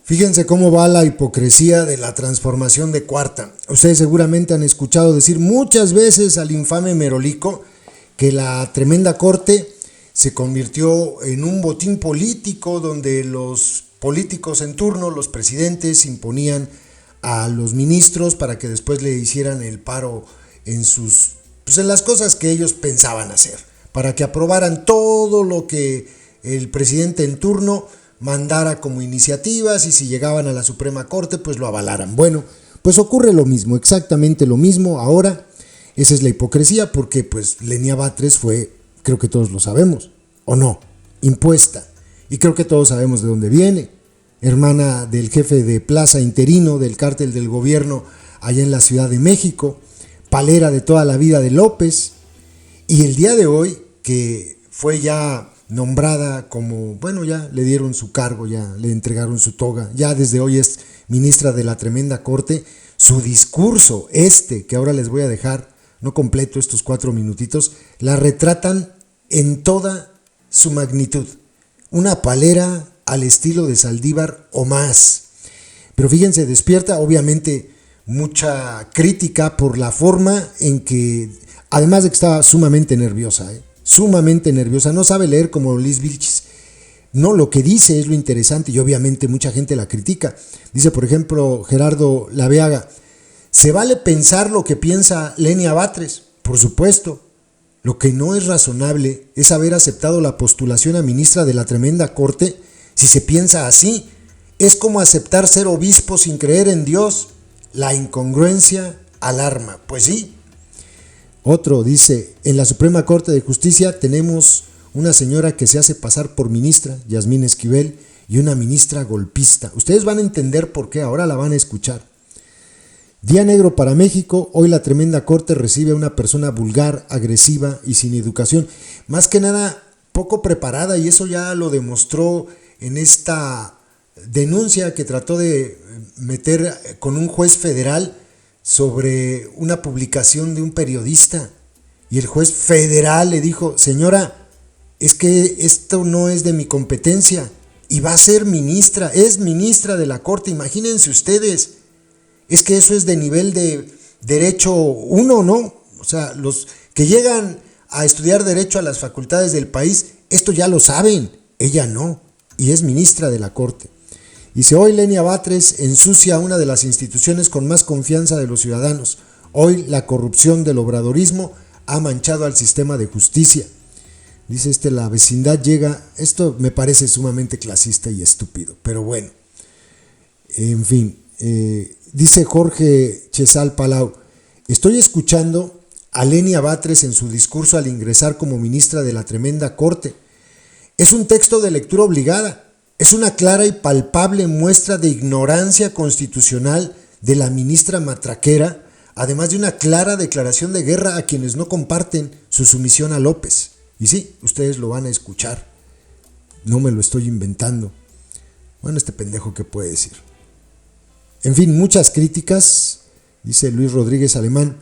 Fíjense cómo va la hipocresía de la transformación de Cuarta. Ustedes seguramente han escuchado decir muchas veces al infame Merolico que la tremenda corte se convirtió en un botín político donde los políticos en turno, los presidentes, imponían a los ministros para que después le hicieran el paro en las cosas que ellos pensaban hacer, para que aprobaran todo lo que el presidente en turno mandara como iniciativas, y si llegaban a la Suprema Corte pues lo avalaran. Bueno, pues ocurre lo mismo, exactamente lo mismo ahora. Esa es la hipocresía, porque pues Lenia Batres fue, creo que todos lo sabemos, ¿o no?, impuesta, y creo que todos sabemos de dónde viene, hermana del jefe de plaza interino del cártel del gobierno allá en la Ciudad de México, palera de toda la vida de López, y el día de hoy que fue ya nombrada como, bueno, ya le dieron su cargo, ya le entregaron su toga, ya desde hoy es ministra de la tremenda corte. Su discurso, que ahora les voy a dejar, no completo estos 4 minutitos, la retratan en toda su magnitud. Una palera al estilo de Saldívar o más. Pero fíjense, despierta obviamente mucha crítica por la forma en que, además de que estaba sumamente nerviosa, sumamente nerviosa, no sabe leer como Liz Vilchis. No, lo que dice es lo interesante, y obviamente mucha gente la critica. Dice, por ejemplo, Gerardo Laveaga: ¿se vale pensar lo que piensa Lenia Batres? Por supuesto. Lo que no es razonable es haber aceptado la postulación a ministra de la tremenda corte. Si se piensa así, es como aceptar ser obispo sin creer en Dios. La incongruencia alarma. Pues sí. Otro dice: en la Suprema Corte de Justicia tenemos una señora que se hace pasar por ministra, Yasmín Esquivel, y una ministra golpista. Ustedes van a entender por qué, ahora la van a escuchar. Día negro para México. Hoy la tremenda corte recibe a una persona vulgar, agresiva y sin educación. Más que nada poco preparada, y eso ya lo demostró en esta denuncia que trató de meter con un juez federal sobre una publicación de un periodista. Y el juez federal le dijo: señora, es que esto no es de mi competencia, y va a ser ministra, es ministra de la corte. Imagínense ustedes. Es que eso es de nivel de Derecho 1, ¿no? O sea, los que llegan a estudiar Derecho a las facultades del país, esto ya lo saben, ella no, y es ministra de la Corte. Dice: hoy Lenia Batres ensucia una de las instituciones con más confianza de los ciudadanos. Hoy la corrupción del obradorismo ha manchado al sistema de justicia. Dice la vecindad llega. Esto me parece sumamente clasista y estúpido, pero bueno, en fin. Dice Jorge Chesal Palau: estoy escuchando a Lenia Batres en su discurso al ingresar como ministra de la tremenda corte. Es un texto de lectura obligada, es una clara y palpable muestra de ignorancia constitucional de la ministra matraquera, además de una clara declaración de guerra a quienes no comparten su sumisión a López. Y sí, ustedes lo van a escuchar, no me lo estoy inventando. Bueno, este pendejo, ¿qué puede decir? En fin, muchas críticas. Dice Luis Rodríguez Alemán: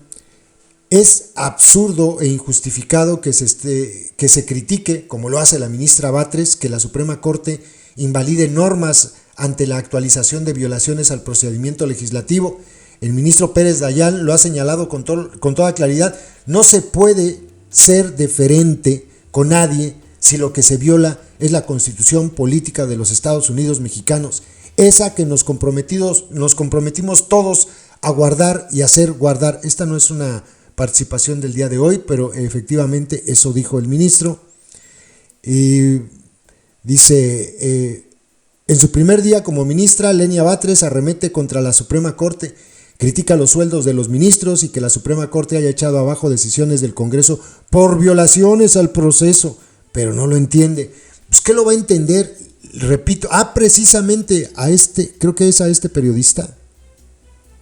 es absurdo e injustificado que se critique, como lo hace la ministra Batres, que la Suprema Corte invalide normas ante la actualización de violaciones al procedimiento legislativo. El ministro Pérez Dayán lo ha señalado con toda claridad: no se puede ser deferente con nadie si lo que se viola es la Constitución política de los Estados Unidos mexicanos. Esa que nos comprometimos todos a guardar y hacer guardar. Esta no es una participación del día de hoy, pero efectivamente eso dijo el ministro. Y dice: en su primer día como ministra, Lenia Batres arremete contra la Suprema Corte, critica los sueldos de los ministros y que la Suprema Corte haya echado abajo decisiones del Congreso por violaciones al proceso, pero no lo entiende. Pues ¿qué lo va a entender? Repito, precisamente creo que es a este periodista.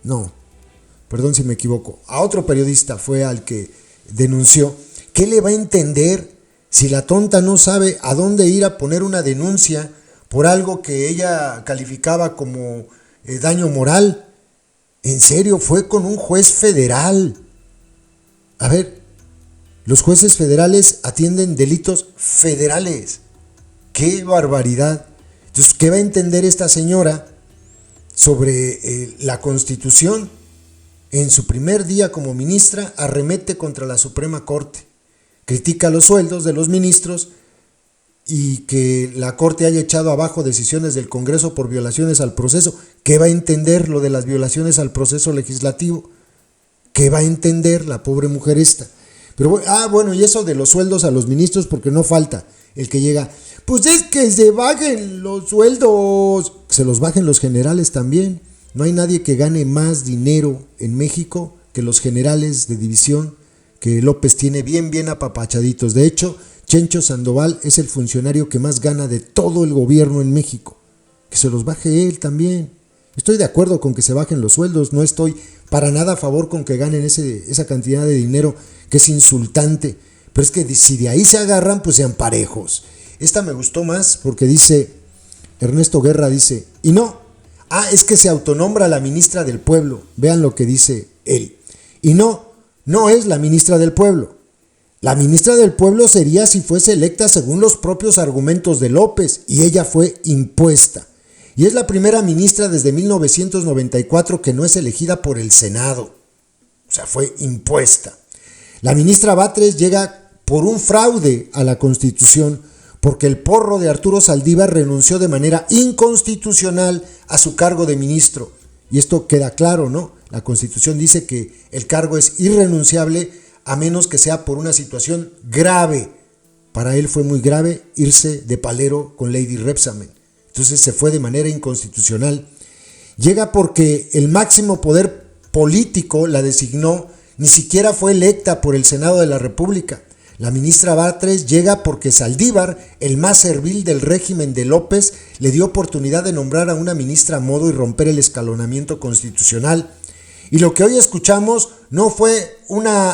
No, perdón si me equivoco. A otro periodista fue al que denunció. ¿Qué le va a entender si la tonta no sabe a dónde ir a poner una denuncia por algo que ella calificaba como daño moral? En serio, fue con un juez federal. A ver, los jueces federales atienden delitos federales. ¡Qué barbaridad! Entonces, ¿qué va a entender esta señora sobre la Constitución, en su primer día como ministra, arremete contra la Suprema Corte, critica los sueldos de los ministros y que la Corte haya echado abajo decisiones del Congreso por violaciones al proceso. ¿Qué va a entender lo de las violaciones al proceso legislativo? ¿Qué va a entender la pobre mujer esta? Pero bueno, y eso de los sueldos a los ministros, porque no falta el que llega, pues es que se bajen los sueldos, se los bajen los generales también. No hay nadie que gane más dinero en México que los generales de división que López tiene bien apapachaditos. De hecho, Chencho Sandoval es el funcionario que más gana de todo el gobierno en México. Que se los baje él también. Estoy de acuerdo con que se bajen los sueldos, no estoy para nada a favor con que ganen esa cantidad de dinero que es insultante. Pero es que si de ahí se agarran, pues sean parejos. Esta me gustó más porque dice, Ernesto Guerra dice, y no, es que se autonombra la ministra del pueblo. Vean lo que dice él. Y no es la ministra del pueblo. La ministra del pueblo sería si fuese electa según los propios argumentos de López, y ella fue impuesta. Y es la primera ministra desde 1994 que no es elegida por el Senado. O sea, fue impuesta. La ministra Batres llega por un fraude a la Constitución, porque el porro de Arturo Saldívar renunció de manera inconstitucional a su cargo de ministro. Y esto queda claro, ¿no? La Constitución dice que el cargo es irrenunciable a menos que sea por una situación grave. Para él fue muy grave irse de palero con Lady Rebsamen. Entonces se fue de manera inconstitucional. Llega porque el máximo poder político la designó, ni siquiera fue electa por el Senado de la República. La ministra Batres llega porque Saldívar, el más servil del régimen de López, le dio oportunidad de nombrar a una ministra a modo y romper el escalonamiento constitucional. Y lo que hoy escuchamos no fue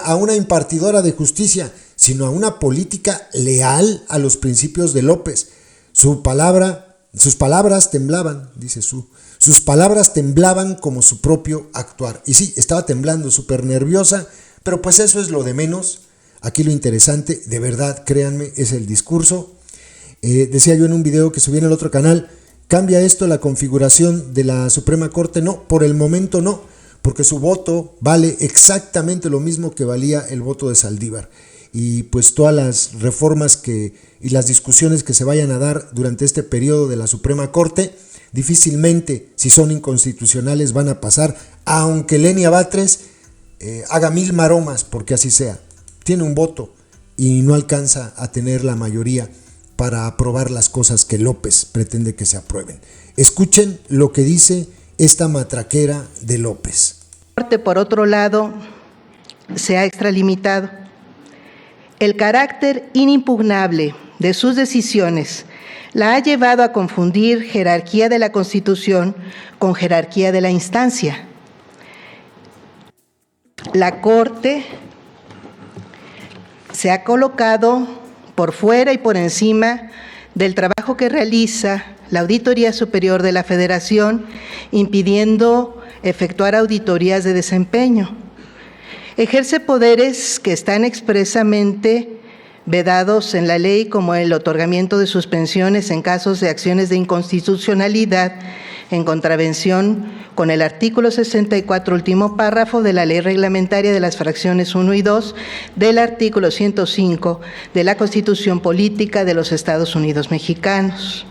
a una impartidora de justicia, sino a una política leal a los principios de López. Sus palabras temblaban, sus palabras temblaban como su propio actuar. Y sí, estaba temblando, súper nerviosa, pero pues eso es lo de menos. Aquí lo interesante, de verdad, créanme, es el discurso. Decía yo en un video que subí en el otro canal, ¿cambia esto la configuración de la Suprema Corte? No, por el momento no, porque su voto vale exactamente lo mismo que valía el voto de Saldívar. Y pues todas las reformas y las discusiones que se vayan a dar durante este periodo de la Suprema Corte, difícilmente, si son inconstitucionales, van a pasar, aunque Lenia Batres haga 1000 maromas, porque así sea. Tiene un voto y no alcanza a tener la mayoría para aprobar las cosas que López pretende que se aprueben. Escuchen lo que dice esta matraquera de López. Por otro lado, se ha extralimitado. El carácter inimpugnable de sus decisiones la ha llevado a confundir jerarquía de la Constitución con jerarquía de la instancia. La Corte se ha colocado por fuera y por encima del trabajo que realiza la Auditoría Superior de la Federación, impidiendo efectuar auditorías de desempeño. Ejerce poderes que están expresamente vedados en la ley, como el otorgamiento de suspensiones en casos de acciones de inconstitucionalidad en contravención con el artículo 64, último párrafo de la Ley Reglamentaria de las fracciones 1 y 2 del artículo 105 de la Constitución Política de los Estados Unidos Mexicanos.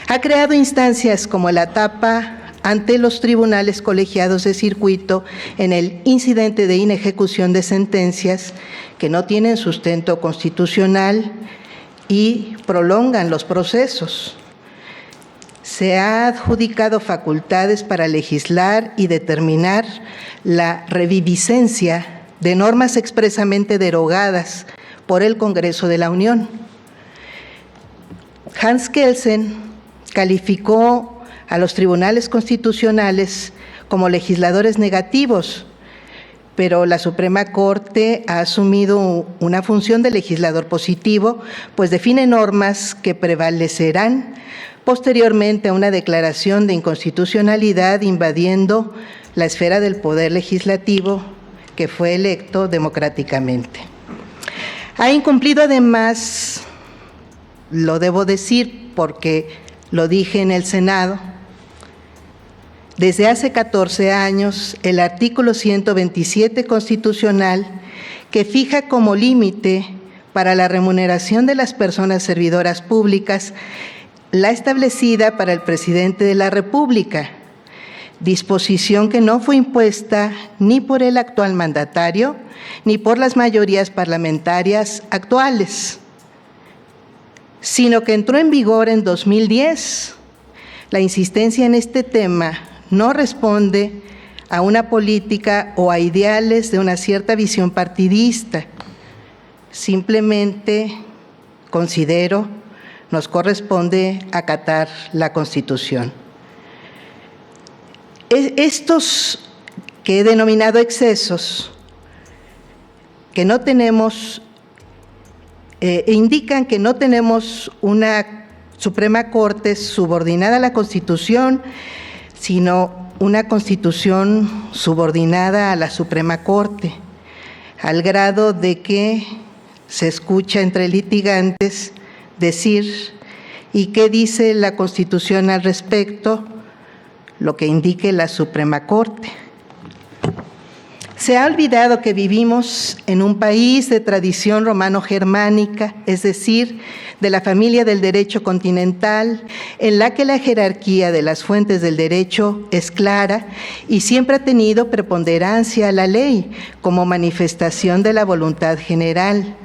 Ha creado instancias como la etapa ante los tribunales colegiados de circuito en el incidente de inejecución de sentencias que no tienen sustento constitucional y prolongan los procesos. Se ha adjudicado facultades para legislar y determinar la reviviscencia de normas expresamente derogadas por el Congreso de la Unión. Hans Kelsen calificó a los tribunales constitucionales como legisladores negativos, pero la Suprema Corte ha asumido una función de legislador positivo, pues define normas que prevalecerán posteriormente a una declaración de inconstitucionalidad invadiendo la esfera del poder legislativo que fue electo democráticamente. Ha incumplido además, lo debo decir porque lo dije en el Senado, Desde hace 14 años, el artículo 127 constitucional, que fija como límite para la remuneración de las personas servidoras públicas la establecida para el presidente de la República, disposición que no fue impuesta ni por el actual mandatario ni por las mayorías parlamentarias actuales, sino que entró en vigor en 2010. La insistencia en este tema no responde a una política o a ideales de una cierta visión partidista. Simplemente considero nos corresponde acatar la Constitución. Estos que he denominado excesos, que no tenemos, indican que no tenemos una Suprema Corte subordinada a la Constitución, sino una Constitución subordinada a la Suprema Corte, al grado de que se escucha entre litigantes decir, ¿y qué dice la Constitución al respecto? Lo que indique la Suprema Corte. Se ha olvidado que vivimos en un país de tradición romano-germánica, es decir, de la familia del derecho continental, en la que la jerarquía de las fuentes del derecho es clara y siempre ha tenido preponderancia a la ley como manifestación de la voluntad general.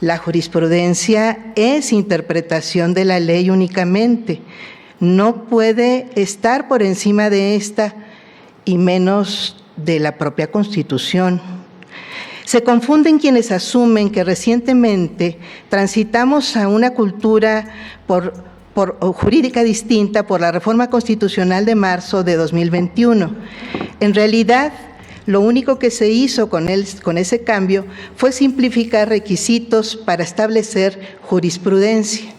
La jurisprudencia es interpretación de la ley únicamente, no puede estar por encima de esta y menos de la propia Constitución. Se confunden quienes asumen que recientemente transitamos a una cultura jurídica distinta por la reforma constitucional de marzo de 2021. En realidad, lo único que se hizo con ese cambio fue simplificar requisitos para establecer jurisprudencia.